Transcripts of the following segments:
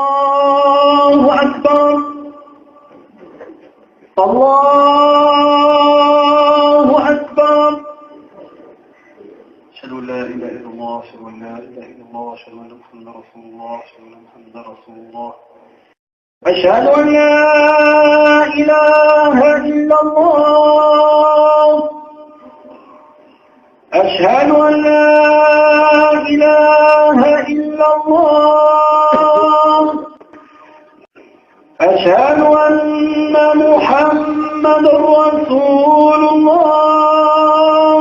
الله أكبر الله أكبر أشهد أن لا إله إلا الله أشهد أن لا إله إلا الله أشهد أن محمدا رسول الله أشهد أن محمدا رسول الله أشهد أن لا إله إلا الله أشهد أن لا إله إلا الله أشهد أن محمدا رسول الله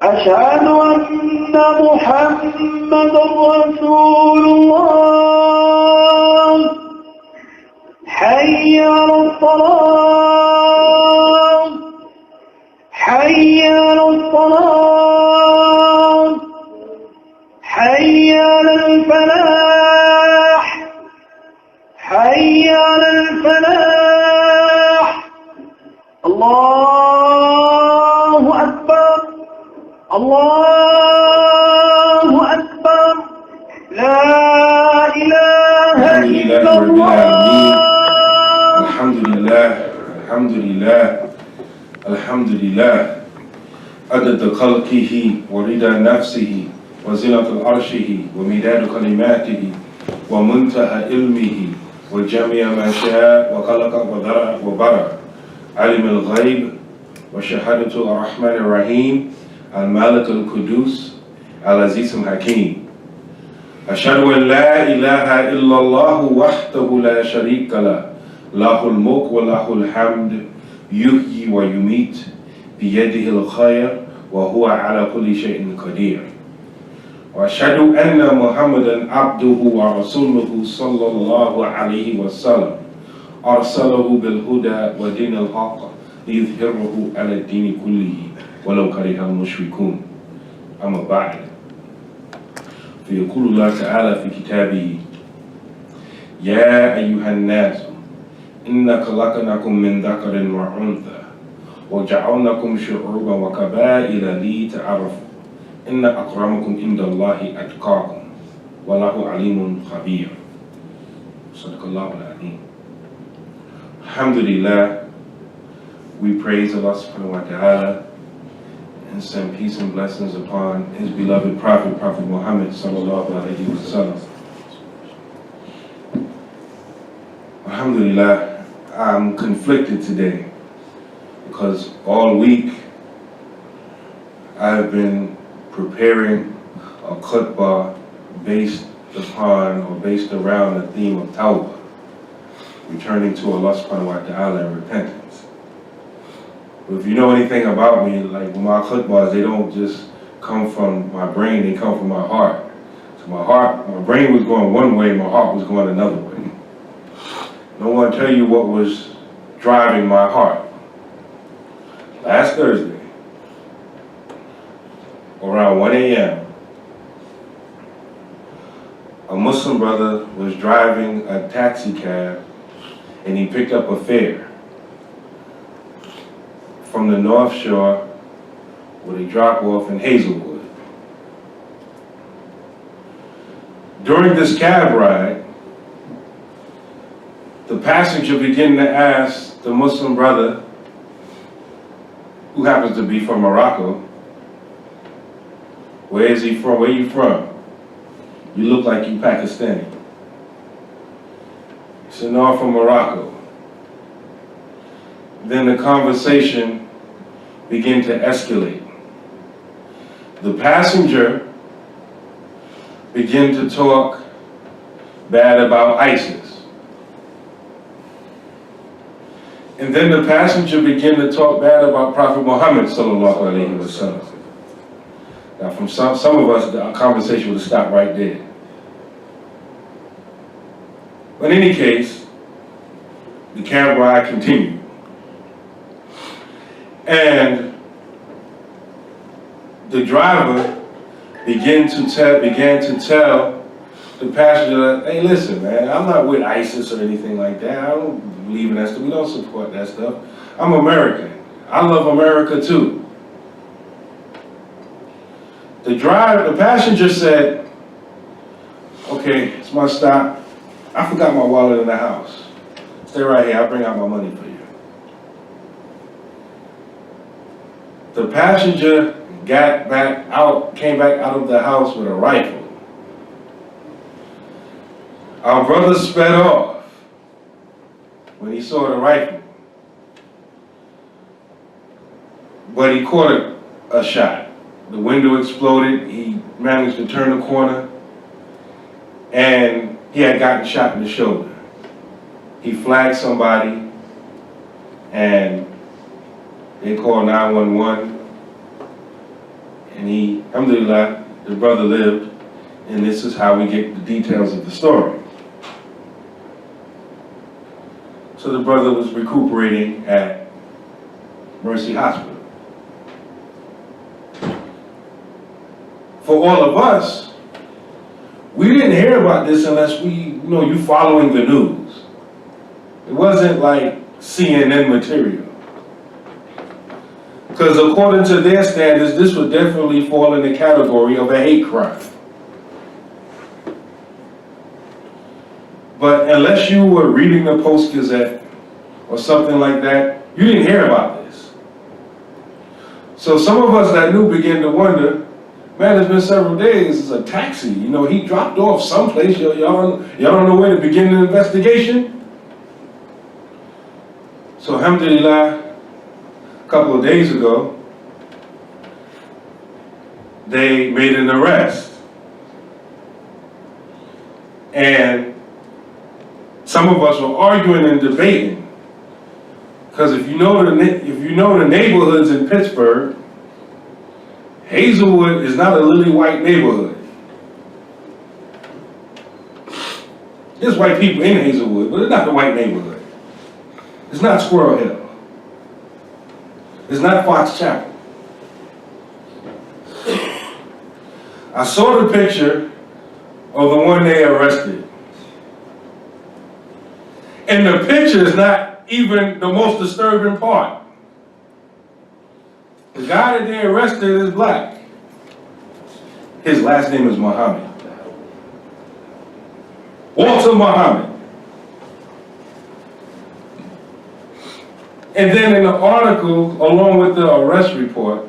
أشهد أن محمدا رسول الله حي على الصلاة حي على الصلاة حي على الفلاح حي على الفلاح الله أكبر الله أكبر لا إله إلا الله الحمد لله الحمد لله الحمد لله عدد خلقه ورضا نفسه وزنة عرشه ومداد كلماته ومنتهى علمه وجميع ما شاء وخلق وذرأ وبرأ علم الغيب وشهادة الرحمن الرحيم المالك القدوس العزيز الحكيم أشهد أن لا إله إلا الله وحده لا شريك له له الملك وله الحمد يحيي ويميت بيده الخير وهو على كل شيء قدير وأشهد أن محمدا عبده ورسوله صلى الله عليه وسلم أرسله بالهدى ودين الحق ليظهره على الدين كله ولو كره المشركون أما بعد فيقول الله تعالى في كتابه يا أيها الناس إنا خلقناكم من ذكر وأنثى وجعلناكم شعوبا وقبائل لتعارفوا إن أكرمكم عند الله أتقاكم والله عليم خبير صدق الله العظيم. Alhamdulillah, we praise Allah subhanahu wa ta'ala and send peace and blessings upon his beloved Prophet Muhammad sallallahu alayhi wa sallam. Alhamdulillah, I'm conflicted today because all week I've been preparing a khutbah based around the theme of tawbah, returning to Allah subhanahu wa ta'ala in repentance. But if you know anything about me, like my khutbahs, they don't just come from my brain, they come from my heart. So my brain was going one way, my heart was going another way. I want to tell you what was driving my heart. Last Thursday, around 1 a.m., a Muslim brother was driving a taxi cab and he picked up a fare from the North Shore with a drop-off in Hazelwood. During this cab ride, the passenger began to ask the Muslim brother, who happens to be from Morocco, where is he from? Where are you from? You look like you Pakistani. He said, no, I'm from Morocco. Then the conversation began to escalate. The passenger began to talk bad about ISIS. And then the passenger began to talk bad about Prophet Muhammad sallallahu alayhi wa sallam. Now from some of us, the conversation would have stopped right there. But in any case, the cab ride continued. And the driver began to tell the passenger, hey, listen, man, I'm not with ISIS or anything like that. I don't believe in that stuff. We don't support that stuff. I'm American. I love America too. The passenger said, Okay, it's my stop. I forgot my wallet in the house. Stay right here, I'll bring out my money for you. The passenger came back out of the house with a rifle. Our brother sped off when he saw the rifle, but he caught a shot. The window exploded, he managed to turn the corner, and he had gotten shot in the shoulder. He flagged somebody, and they called 911, and alhamdulillah, the brother lived, and this is how we get the details of the story. So the brother was recuperating at Mercy Hospital. For all of us, we didn't hear about this unless you following the news. It wasn't like CNN material. Because according to their standards, this would definitely fall in the category of a hate crime. But unless you were reading the Post-Gazette or something like that, you didn't hear about this. So some of us that knew began to wonder, man, it's been several days, it's a taxi. He dropped off someplace, y'all don't know where to begin the investigation? So alhamdulillah, a couple of days ago, they made an arrest. And some of us were arguing and debating. Because if you know the neighborhoods in Pittsburgh, Hazelwood is not a lily white neighborhood. There's white people in Hazelwood, but it's not the white neighborhood. It's not Squirrel Hill. It's not Fox Chapel. I saw the picture of the one they arrested. And the picture is not even the most disturbing part. The guy that they arrested is black. His last name is Muhammad. Walter Muhammad. And then in the article, along with the arrest report,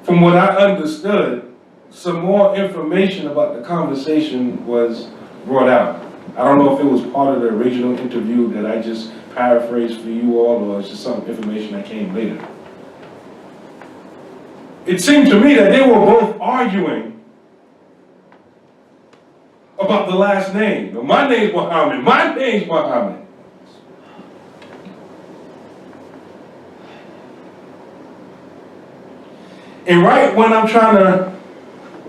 from what I understood, some more information about the conversation was brought out. I don't know if it was part of the original interview that I just paraphrased for you all, or it's just some information that came later. It seemed to me that they were both arguing about the last name. My name's Muhammad. My name's Muhammad. And right when I'm trying to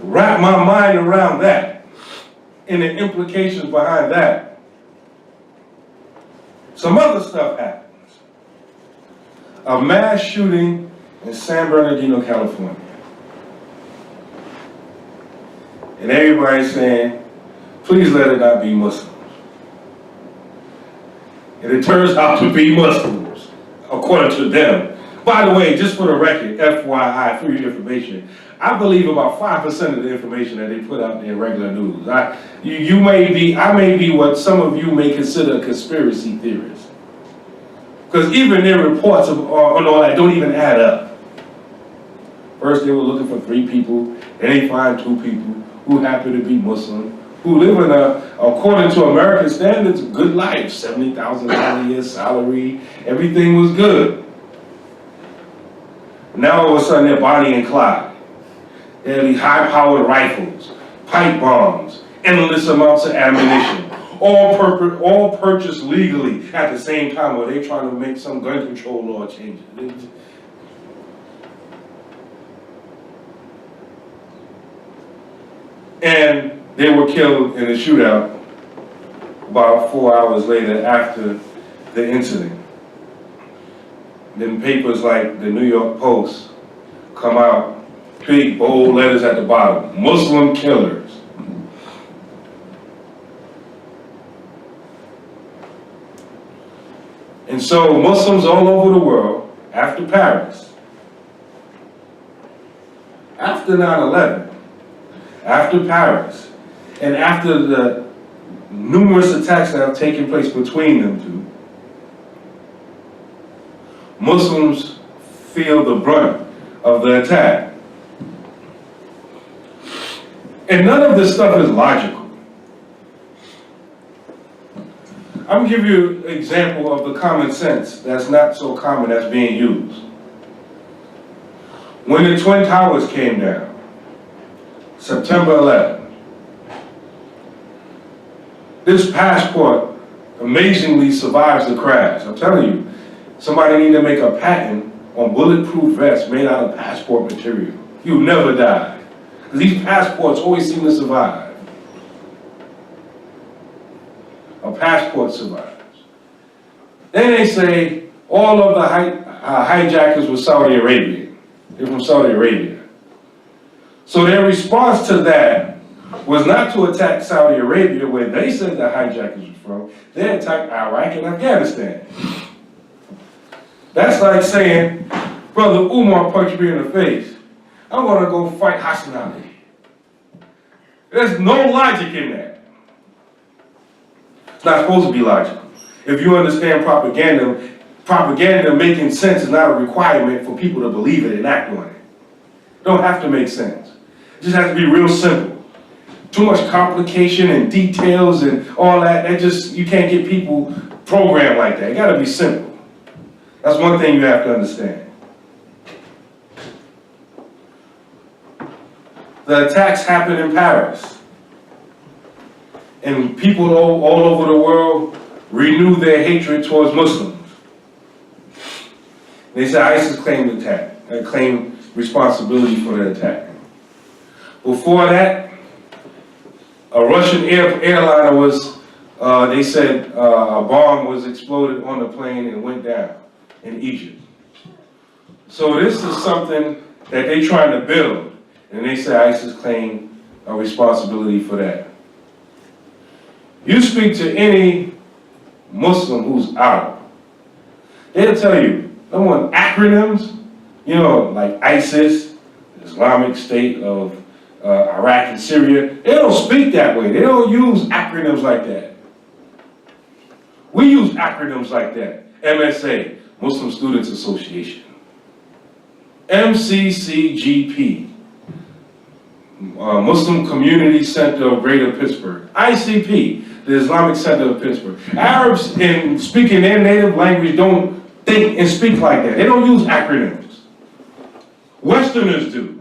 wrap my mind around that and the implications behind that, some other stuff happens. A mass shooting in San Bernardino, California. And everybody's saying, please let it not be Muslims. And it turns out to be Muslims, according to them. By the way, just for the record, FYI, for your information, I believe about 5% of the information that they put out in regular news. I may be what some of you may consider a conspiracy theorist. Because even their reports on all that don't even add up. First they were looking for 3 people, then they find 2 people who happen to be Muslim, who live in according to American standards, a good life, $70,000 a year salary, everything was good. Now all of a sudden they're Bonnie and Clyde. They have these high-powered rifles, pipe bombs, endless amounts of ammunition, all purchased legally at the same time while they're trying to make some gun control law changes. And they were killed in a shootout about 4 hours later after the incident. Then papers like the New York Post come out, big bold letters at the bottom, Muslim killers. And so Muslims all over the world, after Paris, after 9/11, after Paris, And after the numerous attacks that have taken place between them two, Muslims feel the brunt of the attack. And none of this stuff is logical. I'm going to give you an example of the common sense that's not so common that's being used. When the Twin Towers came down, September 11th, this passport amazingly survives the crash. I'm telling you, somebody need to make a patent on bulletproof vests made out of passport material. You'll never die. Because these passports always seem to survive. A passport survives. Then they say all of the hijackers were Saudi Arabia. They're from Saudi Arabia. So their response to that was not to attack Saudi Arabia, where they said the hijackers were from. They attacked Iraq and Afghanistan. That's like saying, Brother Umar punched me in the face. I'm going to go fight Hassan Ali. There's no logic in that. It's not supposed to be logical. If you understand propaganda, propaganda making sense is not a requirement for people to believe it and act on it. It don't have to make sense. It just has to be real simple. Too much complication and details and all that, you can't get people programmed like that. It got to be simple. That's one thing you have to understand. The attacks happened in Paris. And people all over the world renew their hatred towards Muslims. They said ISIS claimed the attack and claimed responsibility for the attack. Before that, a Russian airliner was, they said a bomb was exploded on the plane and went down in Egypt. So this is something that they're trying to build, and they say ISIS claimed a responsibility for that. You speak to any Muslim who's Arab, they'll tell you, number one, acronyms, you know, like ISIS, Islamic State of Iraq and Syria, they don't speak that way. They don't use acronyms like that. We use acronyms like that. MSA, Muslim Students Association. MCCGP, Muslim Community Center of Greater Pittsburgh. ICP, the Islamic Center of Pittsburgh. Arabs, in speaking their native language, don't think and speak like that. They don't use acronyms. Westerners do.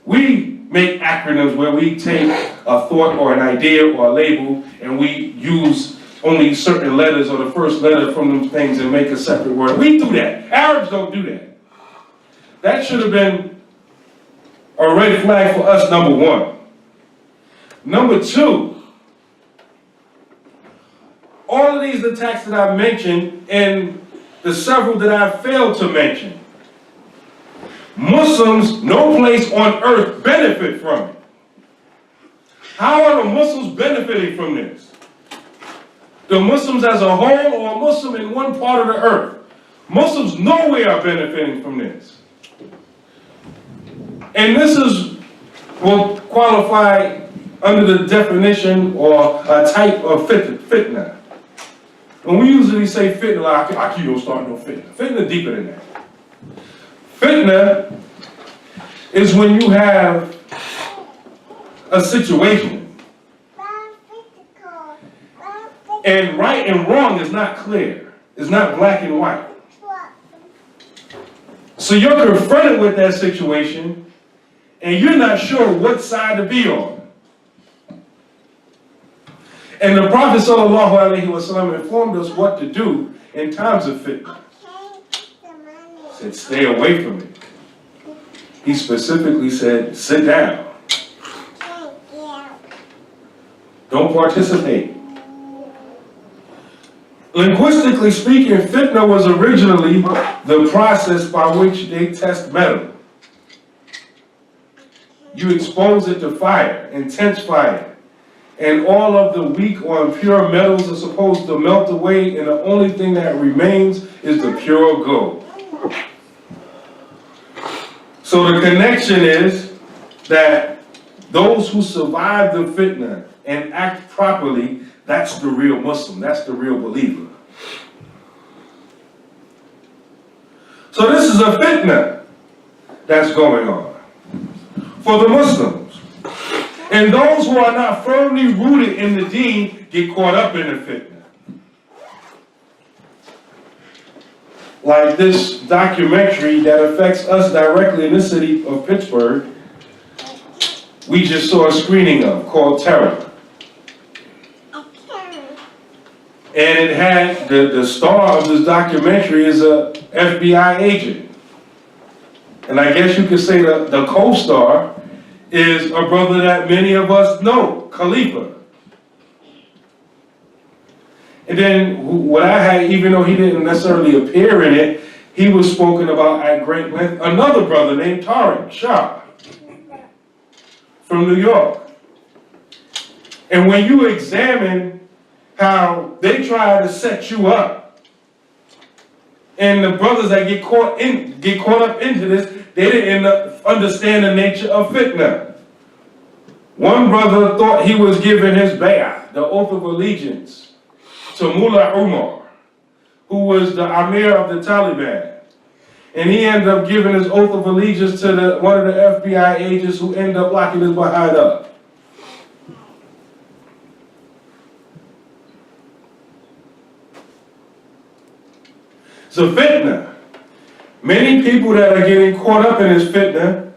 We make acronyms where we take a thought or an idea or a label and we use only certain letters or the first letter from those things and make a separate word. We do that. Arabs don't do that. That should have been a red flag for us, number one. Number two, all of these attacks that I've mentioned and the several that I've failed to mention, Muslims, no place on earth benefit from it. How are the Muslims benefiting from this? The Muslims as a whole or a Muslim in one part of the earth? Muslims nowhere are benefiting from this. And this will qualify under the definition or a type of fitna. When we usually say fitna, like, I don't start no fitna. Fitna deeper than that. Fitna is when you have a situation and right and wrong is not clear. It's not black and white. So you're confronted with that situation and you're not sure what side to be on. And the Prophet ﷺ informed us what to do in times of fitna. He said, stay away from it. He specifically said, sit down. Don't participate. Linguistically speaking, fitna was originally the process by which they test metal. You expose it to fire, intense fire, and all of the weak or impure metals are supposed to melt away, and the only thing that remains is the pure gold. So the connection is that Those who survive the fitna and act properly, that's the real Muslim, that's the real believer. So this is a fitna that's going on for the Muslims. And those who are not firmly rooted in the deen get caught up in the fitna. Like this documentary that affects us directly in the city of Pittsburgh, we just saw a screening of, called Terror. And it had, the star of this documentary is a FBI agent. And I guess you could say the co-star is a brother that many of us know, Khalifa. And then what I had, even though he didn't necessarily appear in it, he was spoken about at great length, another brother named Tariq Shah from New York. And when you examine how they try to set you up, and the brothers that get caught up into this, they didn't understand the nature of fitna. One brother thought he was giving his bay'ah, the oath of allegiance, to Mullah Umar, who was the Amir of the Taliban. And he ended up giving his oath of allegiance to one of the FBI agents who ended up locking his behind up. So fitna. Many people that are getting caught up in this fitna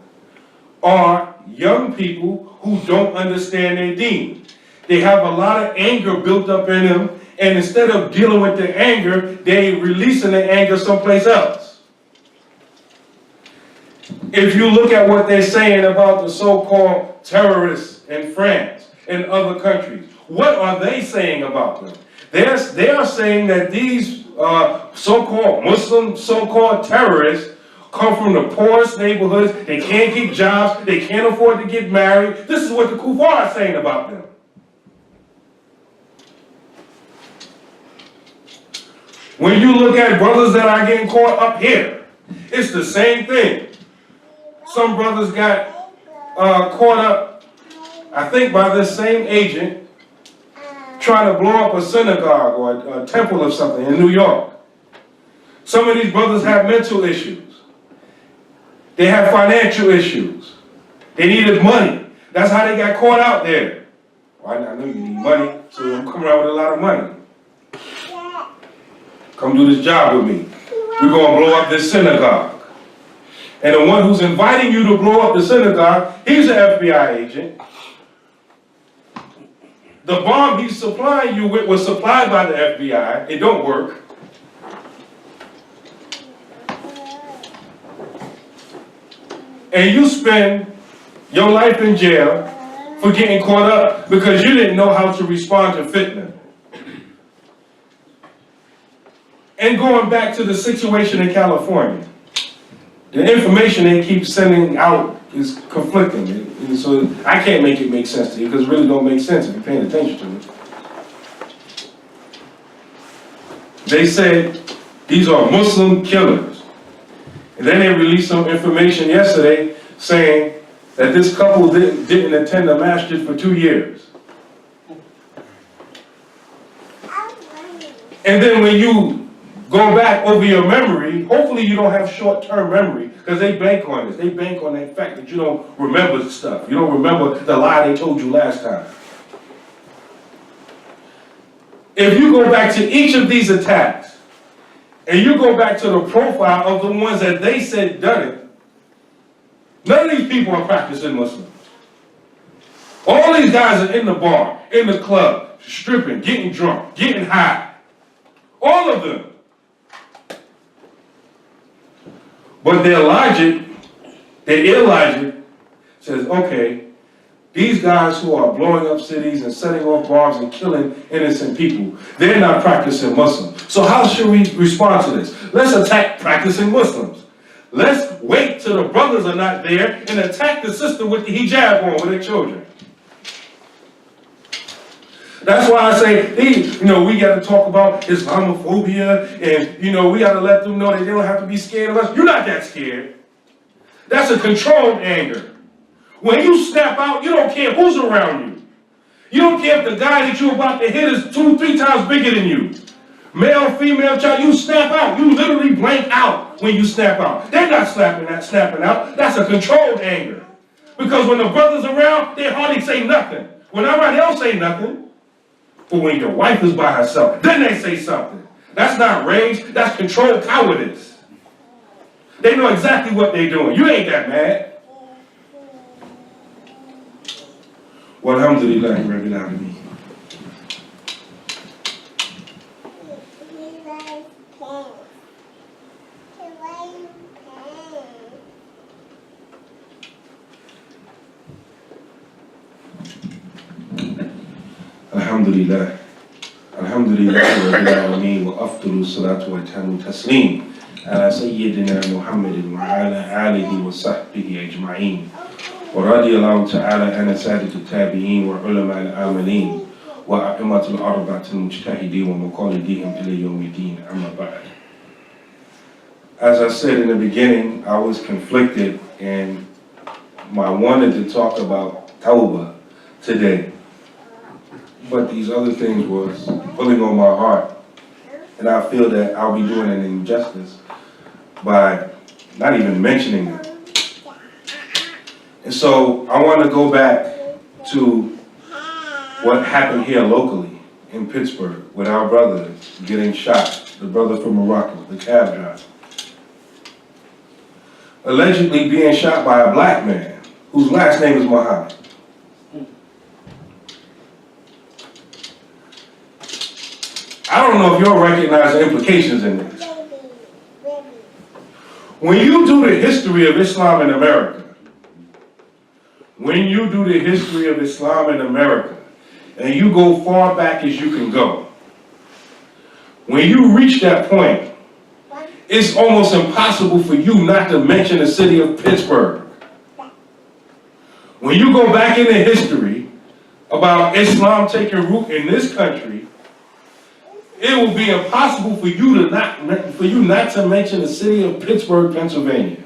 are young people who don't understand their deen. They have a lot of anger built up in them, and instead of dealing with the anger, they releasing the anger someplace else. If you look at what they're saying about the so-called terrorists in France and other countries, what are they saying about them? They are saying that these so-called Muslim, so-called terrorists come from the poorest neighborhoods, they can't get jobs, they can't afford to get married. This is what the kuffar are saying about them. When you look at brothers that are getting caught up here, it's the same thing. Some brothers got caught up, I think, by this same agent trying to blow up a synagogue or a temple or something in New York. Some of these brothers have mental issues. They have financial issues. They needed money. That's how they got caught out there. Well, I know you need money, so I'm coming around with a lot of money. Come do this job with me. We're going to blow up this synagogue. And the one who's inviting you to blow up the synagogue, he's an FBI agent. The bomb he's supplying you with was supplied by the FBI. It don't work. And you spend your life in jail for getting caught up because you didn't know how to respond to fitna. And going back to the situation in California, the information they keep sending out is conflicting. And so I can't make it make sense to you because it really don't make sense if you're paying attention to it. They said these are Muslim killers. And then they released some information yesterday saying that this couple didn't attend the masjid for 2 years. And then when you go back over your memory, hopefully you don't have short-term memory, because they bank on this. They bank on that fact that you don't remember stuff. You don't remember the lie they told you last time. If you go back to each of these attacks, and you go back to the profile of the ones that they said done it, none of these people are practicing Muslims. All these guys are in the bar, in the club, stripping, getting drunk, getting high. All of them. But their logic, their illogic, says, okay, these guys who are blowing up cities and setting off bombs and killing innocent people, they're not practicing Muslims. So how should we respond to this? Let's attack practicing Muslims. Let's wait till the brothers are not there and attack the sister with the hijab on with their children. That's why I say, we got to talk about Islamophobia, and, we got to let them know that they don't have to be scared of us. You're not that scared. That's a controlled anger. When you snap out, you don't care who's around you. You don't care if the guy that you're about to hit is 2-3 times bigger than you. Male, female, child, you snap out. You literally blank out when you snap out. They're not snapping out. That's a controlled anger. Because when the brother's around, they hardly say nothing. When I'm around, they don't say nothing. But when your wife is by herself, then they say something. That's not rage, that's controlled cowardice. They know exactly what they're doing. You ain't that mad. Walhamdulillah, Rabbil Alameen. Alhamdulillah. Alhamdulillah Rabbil Alameen wa afdalu salatu wa tamu taslim ala Sayyidina Muhammadin wa ala alihi wa sahbihi ajma'in. ورضي الله تعالى عن سادة التابعين وعلماء العاملين وأئمة الأربعة المجتهدين ومقلديهم إلى يوم الدين أما بعد. As I said in the beginning, I was conflicted and I wanted to talk about Tawbah today, but these other things was pulling on my heart, and I feel that I'll be doing an injustice by not even mentioning it. And so I want to go back to what happened here locally in Pittsburgh with our brother getting shot, the brother from Morocco, the cab driver. Allegedly being shot by a black man whose last name is Muhammad. I don't know if y'all recognize the implications in this. When you do the history of Islam in America, when you do the history of Islam in America, and you go far back as you can go, when you reach that point, it's almost impossible for you not to mention the city of Pittsburgh. When you go back into history about Islam taking root in this country, it will be impossible for you not to mention the city of Pittsburgh, Pennsylvania.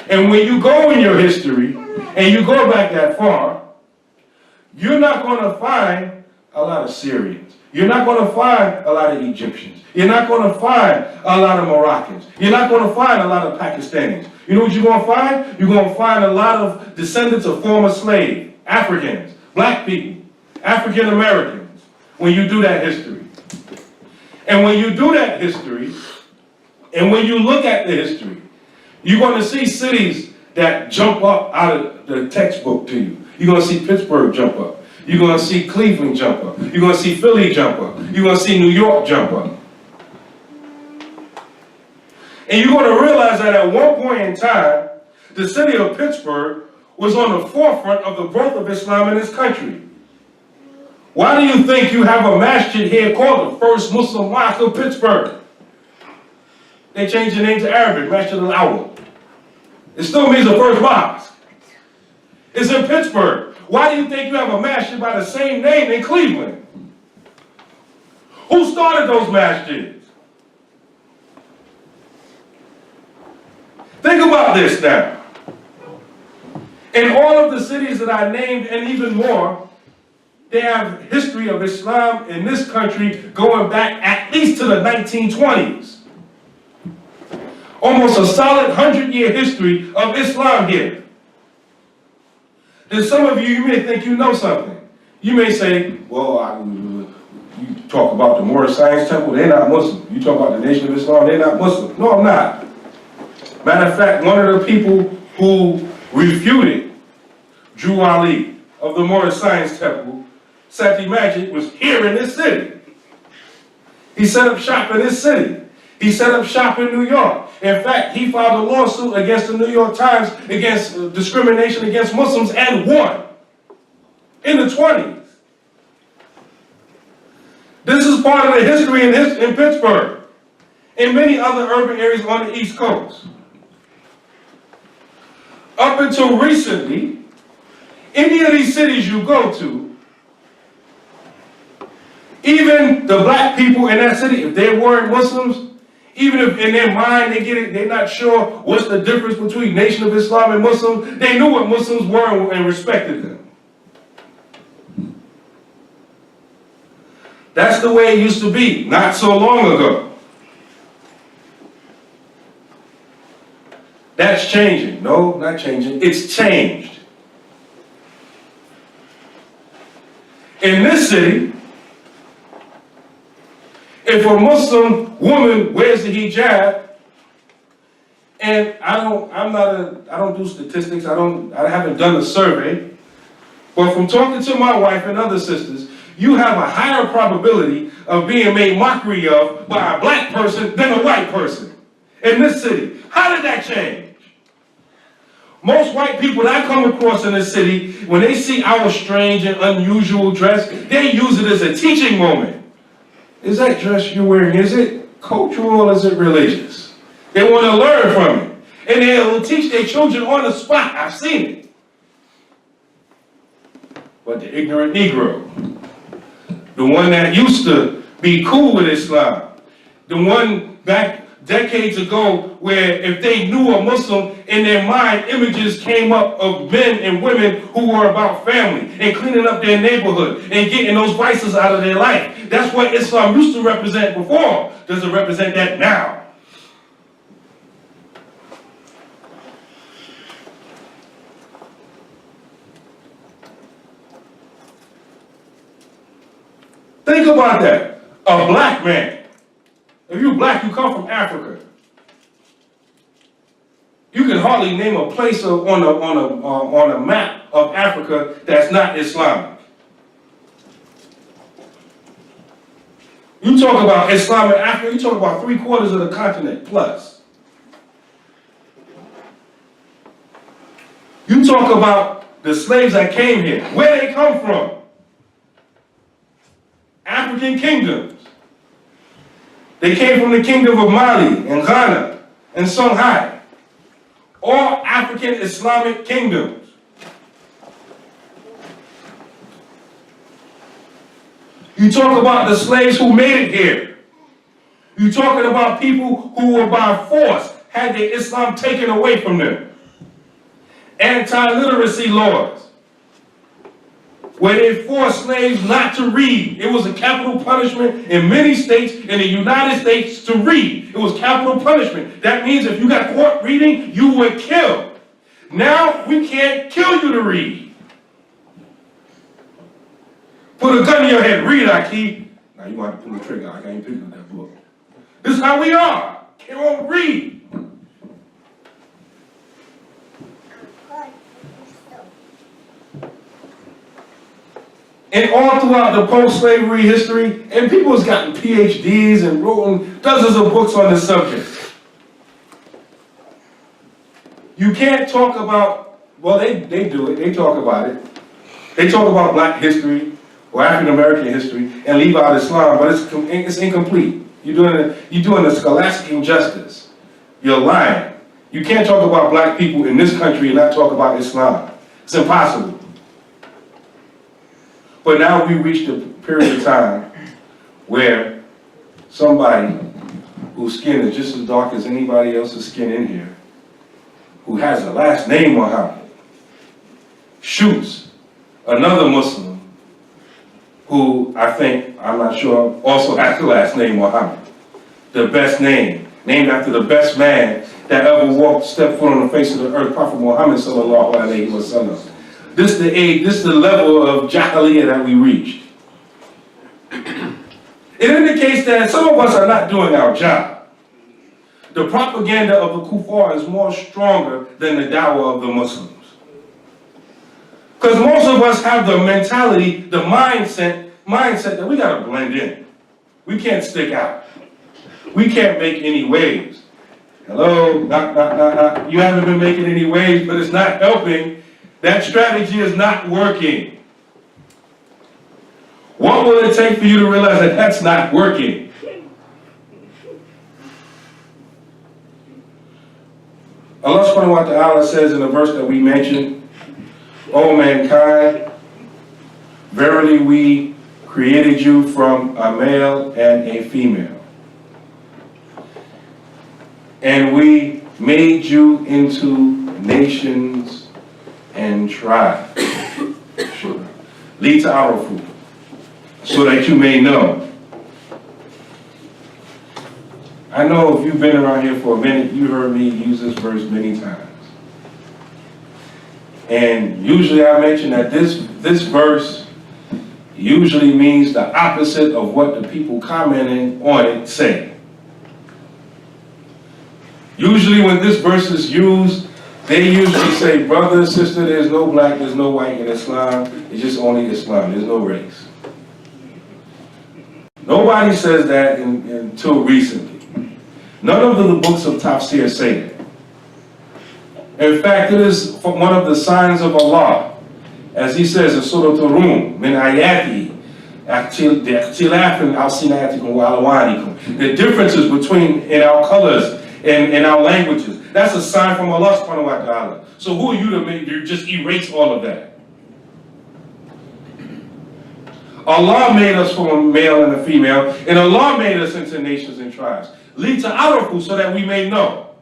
And when you go in your history, and you go back that far, you're not going to find a lot of Syrians. You're not going to find a lot of Egyptians. You're not going to find a lot of Moroccans. You're not going to find a lot of Pakistanis. You know what you're going to find? You're going to find a lot of descendants of former slaves, Africans, black people, African Americans, when you do that history. And when you do that history, and when you look at the history, you're going to see cities that jump up out of the textbook to you. You're going to see Pittsburgh jump up. You're going to see Cleveland jump up. You're going to see Philly jump up. You're going to see New York jump up. And you're going to realize that at one point in time, the city of Pittsburgh was on the forefront of the growth of Islam in this country. Why do you think you have a masjid here called the First Muslim Mosque of Pittsburgh? They changed the name to Arabic, Masjid al-Awwal. It still means the first mosque. It's in Pittsburgh. Why do you think you have a masjid by the same name in Cleveland? Who started those masjids? Think about this now. In all of the cities that I named and even more, they have history of Islam in this country going back at least to the 1920s. Almost a solid 100-year history of Islam here. Then some of you may think you know something. You may say, well, you talk about the Moorish Science Temple, they're not Muslim. You talk about the Nation of Islam, they're not Muslim. No, I'm not. Matter of fact, one of the people who refuted Drew Ali of the Moorish Science Temple, Sati Majid, was here in this city. He set up shop in this city. He set up shop in New York. In fact, he filed a lawsuit against the New York Times against discrimination against Muslims and won in the 20s. This is part of the history in Pittsburgh and many other urban areas on the East Coast. Up until recently, any of these cities you go to, even the black people in that city, if they weren't Muslims, Even if in their mind they get it, they're not sure what's the difference between Nation of Islam and Muslims, they knew what Muslims were and respected them. That's the way it used to be, not so long ago. That's changing. No, not changing. It's changed. In this city, if a Muslim woman wears the hijab, and I don't do statistics, I haven't done a survey, but from talking to my wife and other sisters, you have a higher probability of being made mockery of by a black person than a white person in this city. How did that change? Most white people that I come across in this city, when they see our strange and unusual dress, they use it as a teaching moment. Is that dress you're wearing, is it cultural or is it religious? They want to learn from it. And they'll teach their children on the spot. I've seen it. But the ignorant Negro, the one that used to be cool with Islam, the one back decades ago where if they knew a Muslim, in their mind images came up of men and women who were about family and cleaning up their neighborhood and getting those vices out of their life. That's what Islam used to represent before. Does it represent that now? Think about that. A black man. If you're black, you come from Africa. You can hardly name a place on a map of Africa that's not Islamic. You talk about Islam in Africa, you talk about 3/4 of the continent plus. You talk about the slaves that came here, where they come from. African kingdoms. They came from the kingdom of Mali and Ghana and Songhai. All African Islamic kingdoms. You talk about the slaves who made it here. You're talking about people who were by force, had their Islam taken away from them. Anti-literacy laws, where they forced slaves not to read. It was a capital punishment in many states in the United States to read. It was capital punishment. That means if you got caught reading, you were killed. Now we can't kill you to read. Put a gun in your head, read, Aki. Now you want to pull the trigger. I can't pick up that book. This is how we are. Can't read. And all throughout the post-slavery history, and people has gotten PhDs and written dozens of books on this subject. You can't talk about, well, they do it, they talk about it. They talk about black history or African American history and leave out Islam, but it's incomplete. You're doing a scholastic injustice. You're lying. You can't talk about black people in this country and not talk about Islam. It's impossible. But now we reached a period of time where somebody whose skin is just as dark as anybody else's skin in here, who has the last name Muhammad, shoots another Muslim who I'm not sure, also has the last name Muhammad. The best name, named after the best man that ever stepped foot on the face of the earth, Prophet Muhammad sallallahu alaihi wasallam. This is the level of jahiliyyah that we reached. It indicates that some of us are not doing our job. The propaganda of the kuffar is more stronger than the dawah of the Muslims. Because most of us have the mentality, the mindset that we gotta blend in. We can't stick out. We can't make any waves. Hello, knock. You haven't been making any waves, but it's not helping. That strategy is not working. What will it take for you to realize that that's not working? Allah subhanahu wa ta'ala says in the verse that we mentioned, O mankind, verily we created you from a male and a female. And we made you into nations and tribes. Sure. Lead to Arafu, so that you may know. I know if you've been around here for a minute, you heard me use this verse many times. And usually I mention that this verse usually means the opposite of what the people commenting on it say. Usually when this verse is used, they usually say, brother, sister, there's no black, there's no white in Islam, it's just only Islam, there's no race. Nobody says that until recently. None of the books of Tafsir say that. In fact, it is one of the signs of Allah, as he says in Surah Al-Rum, min ayati, the differences between in our colors and in our languages. That's a sign from Allah subhanahu wa ta'ala. So who are you to make you just erase all of that? Allah made us from a male and a female, and Allah made us into nations and tribes. Lead to Arafu, so that we may know.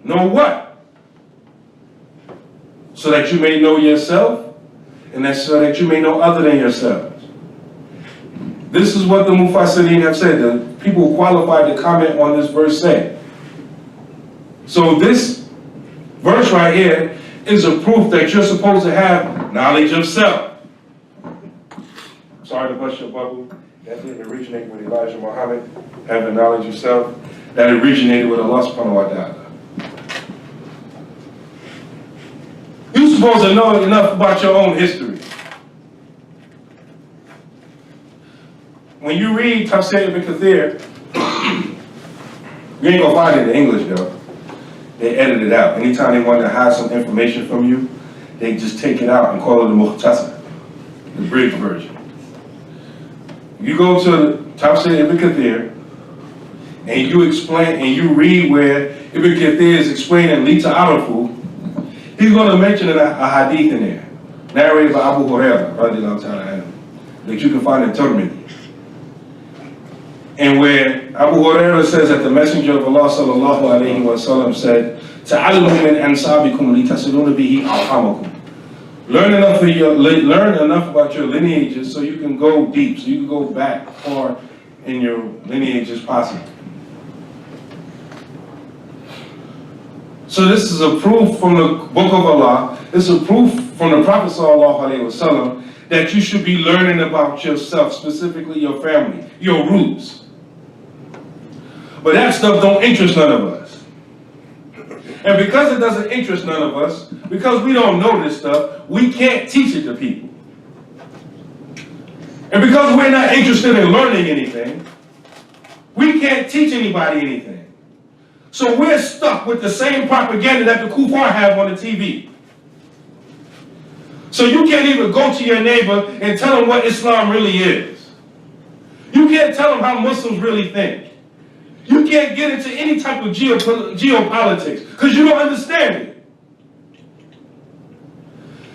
Know what? So that you may know yourself, and so that you may know other than yourselves. This is what the Mufassirin have said. The people who qualified to comment on this verse say. So this verse right here is a proof that you're supposed to have knowledge of self. Sorry to bust your bubble. That didn't originate with Elijah Muhammad, having knowledge of self. That originated with Allah subhanahu wa ta'ala. You're supposed to know enough about your own history. When you read Tafsir ibn Kathir, you ain't gonna find it in English though. They edit it out. Anytime they want to hide some information from you, they just take it out and call it the Mukhtasar, the bridge version. You go to Tafsir ibn Kathir, and you explain, and you read where Ibn Kathir is explaining Lita Arafu, he's going to mention a hadith in there, narrated by Abu Hurairah, that you can find in Tirmidhi. And where Abu Hurairah says that the Messenger of Allah sallallahu alayhi wa sallam said, "Ta'allamu min ansabikum litasiluna bihi arhamakum." Learn enough about your lineages so you can go deep, so you can go back far in your lineage as possible. So this is a proof from the Book of Allah, this is a proof from the Prophet sallallahu alaihi wasallam that you should be learning about yourself, specifically your family, your roots. But that stuff don't interest none of us. And because it doesn't interest none of us, because we don't know this stuff, we can't teach it to people. And because we're not interested in learning anything, we can't teach anybody anything. So we're stuck with the same propaganda that the kuffar have on the TV. So you can't even go to your neighbor and tell them what Islam really is. You can't tell them how Muslims really think. You can't get into any type of geopolitics because you don't understand it.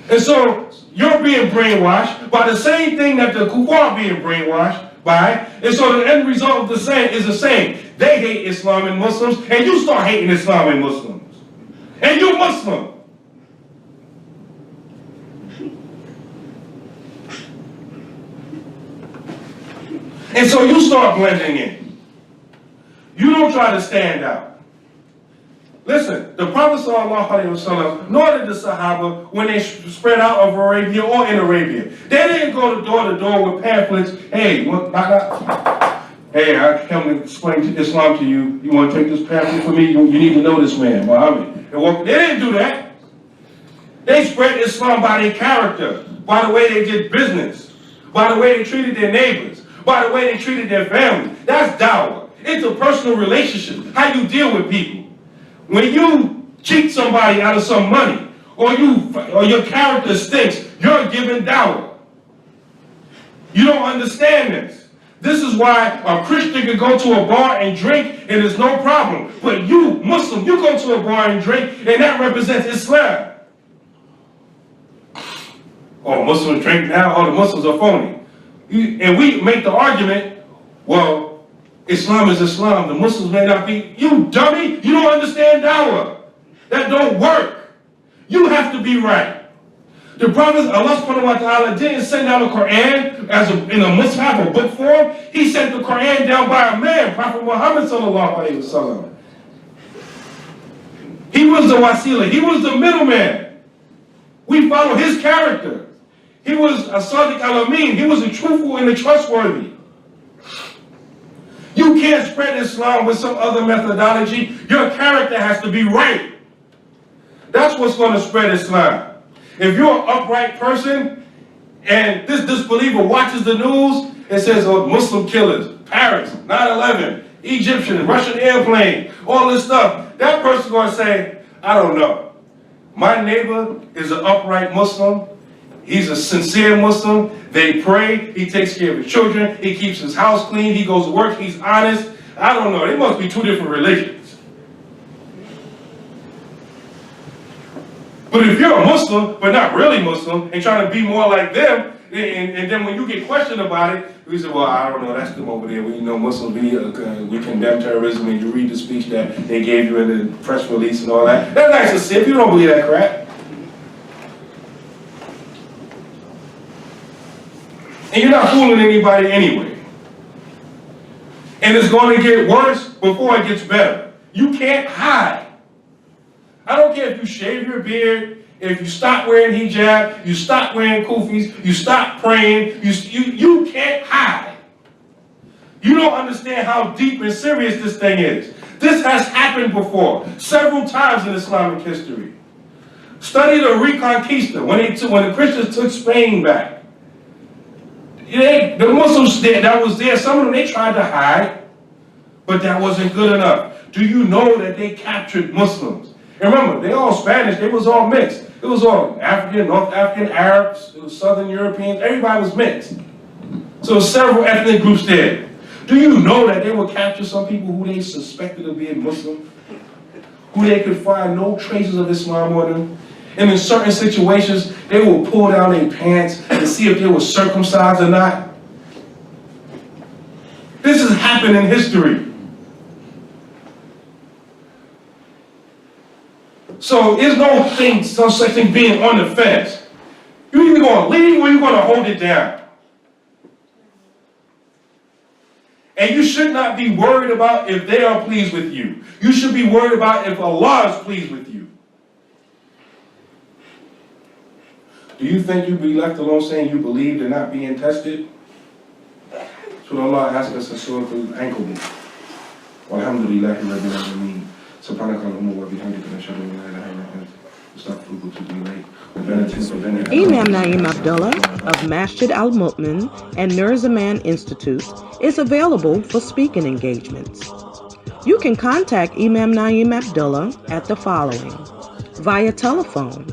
And so you're being brainwashed by the same thing that the kuffar are being brainwashed by. And so the end result of the same is the same. They hate Islam and Muslims, and you start hating Islam and Muslims. And you're Muslim. And so you start blending in. You don't try to stand out. Listen, the Prophet ﷺ, nor did the Sahaba, when they spread out of Arabia or in Arabia, they didn't go to door with pamphlets. Hey, hey, I come to explain Islam to you. You want to take this pamphlet for me? You need to know this man, Muhammad. They didn't do that. They spread Islam by their character, by the way they did business, by the way they treated their neighbors, by the way they treated their family. That's dawah. It's a personal relationship, how you deal with people. When you cheat somebody out of some money, or your character stinks, you're giving dawah. You don't understand this. This is why a Christian can go to a bar and drink and there's no problem. But you, Muslim, you go to a bar and drink and that represents Islam. Oh, Muslims drink now? Oh, the Muslims are phony. And we make the argument, well, Islam is Islam. The Muslims may not be. You dummy! You don't understand dawah. That don't work. You have to be right. The Prophet, Allah subhanahu wa ta'ala, didn't send down the Quran in a mushaf or book form. He sent the Quran down by a man, Prophet Muhammad sallallahu alayhi wa sallam. He was the wasila. He was the middleman. We follow his character. He was a sadiq al-amin. He was the truthful and the trustworthy. You can't spread Islam with some other methodology. Your character has to be right. That's what's going to spread Islam. If you're an upright person and this disbeliever watches the news and says, oh, Muslim killers, Paris, 9/11, Egyptian, Russian airplane, all this stuff, that person's going to say, I don't know. My neighbor is an upright Muslim. He's a sincere Muslim. They pray. He takes care of his children. He keeps his house clean. He goes to work. He's honest. I don't know. They must be two different religions. But if you're a Muslim, but not really Muslim, and trying to be more like them, and then when you get questioned about it, we say, well, I don't know, that's them over there. We know Muslims, we condemn terrorism, and you read the speech that they gave you in the press release and all that. That's nice to see if you don't believe that crap. And you're not fooling anybody anyway. And it's going to get worse before it gets better. You can't hide. I don't care if you shave your beard, if you stop wearing hijab, you stop wearing kufis, you stop praying, you can't hide. You don't understand how deep and serious this thing is. This has happened before, several times in Islamic history. Study the Reconquista, when the Christians took Spain back. The Muslims that was there, some of them, they tried to hide, but that wasn't good enough. Do you know that they captured Muslims? And remember, they all Spanish, they was all mixed. It was all African, North African, Arabs, it was Southern Europeans, everybody was mixed. So several ethnic groups there. Do you know that they would capture some people who they suspected of being Muslim? Who they could find no traces of Islam on them? And in certain situations, they will pull down their pants and see if they were circumcised or not. This has happened in history. So there's no such thing being on the fence. You're either going to leave or you're going to hold it down. And you should not be worried about if they are pleased with you. You should be worried about if Allah is pleased with you. Do you think you'd be left alone saying you believed and not being tested? That's what Allah asked us in Surah Al-Ankabut. Walhamdulillahi Rabbil Alameen. Imam Naeem Abdullah of Masjid Al-Mu'min and Nur Zaman Institute is available for speaking engagements. You can contact Imam Naeem Abdullah at the following: via telephone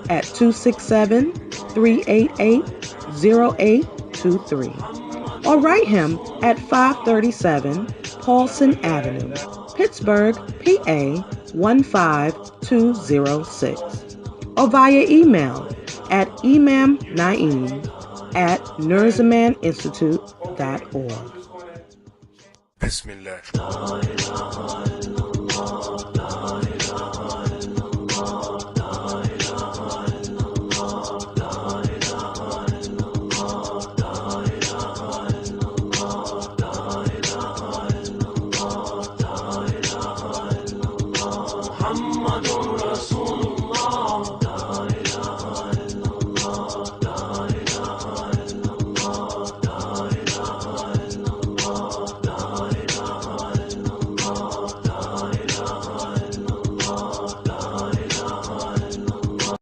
at 267-388-0823 or write him at 537 Paulson Avenue, Pittsburgh, PA 15206, or via email at imamnaeem@nurzamaninstitute.org. Bismillah.